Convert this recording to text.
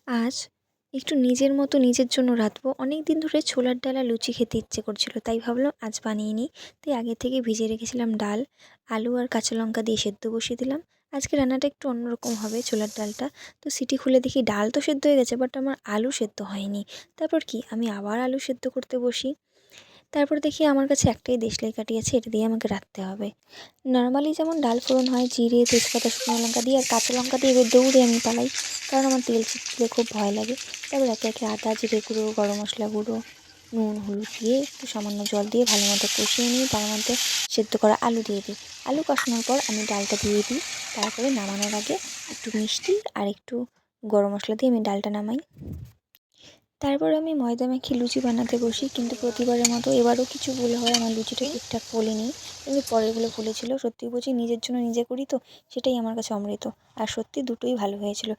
আজ একটু নিজের মতো নিজের জন্য রাঁধবো। অনেক দিন ধরে ছোলার ডাল আর লুচি খেতে ইচ্ছে করছিল, তাই ভাবলাম আজ বানিয়ে নিই। তাই আগে থেকে ভিজিয়ে রেখেছিলাম ডাল, আলু আর কাঁচা লঙ্কা দিয়ে সেদ্ধ বসিয়ে দিলাম। আজকে রান্নাটা একটু অন্যরকম হবে, ছোলার ডালটা। তো সিটি খুলে দেখি ডাল তো সেদ্ধ হয়ে গেছে, বাট আমার আলু সেদ্ধ হয়নি। তারপর কি, আমি আবার আলু সেদ্ধ করতে বসি। তারপর দেখি আমার কাছে একটাই দেশলাই কাঠি আছে, এটা দিয়ে আমাকে রাঁধতে হবে। নর্মালি যেমন ডাল ফোড়ন হয় জিরে, তেজপাতা, শুকনো লঙ্কা দিয়ে আর কাঁচা লঙ্কা দিয়ে, এবার দৌড়ে আমি পালাই, কারণ আমার তেল ছিটলে খুব ভয় লাগে। তারপর একে একে আদা, জিরে গুঁড়ো, গরম মশলা গুঁড়ো, নুন, হলুদ দিয়ে একটু সামান্য জল দিয়ে ভালো মতো কষিয়ে নিয়ে তার মধ্যে সেদ্ধ করা আলু দিয়ে দিই। আলু কষানোর পর আমি ডালটা দিয়ে দিই। তারপরে নামানোর আগে একটু মিষ্টি আর একটু গরম মশলা দিয়ে আমি ডালটা নামাই। তারপর আমি ময়দা মাখিয়ে লুচি বানাতে বসি, কিন্তু প্রতিবারের মতো এবারও কিছু ভুল হয়, আমার লুচিটা ঠিকঠাক ফোলেনি। কিন্তু পরেরগুলো ফুলেছিল। সত্যি বলছি, নিজের জন্য নিজে করি তো, সেটাই আমার কাছে অমৃত। আর সত্যি দুটোই ভালো হয়েছিল।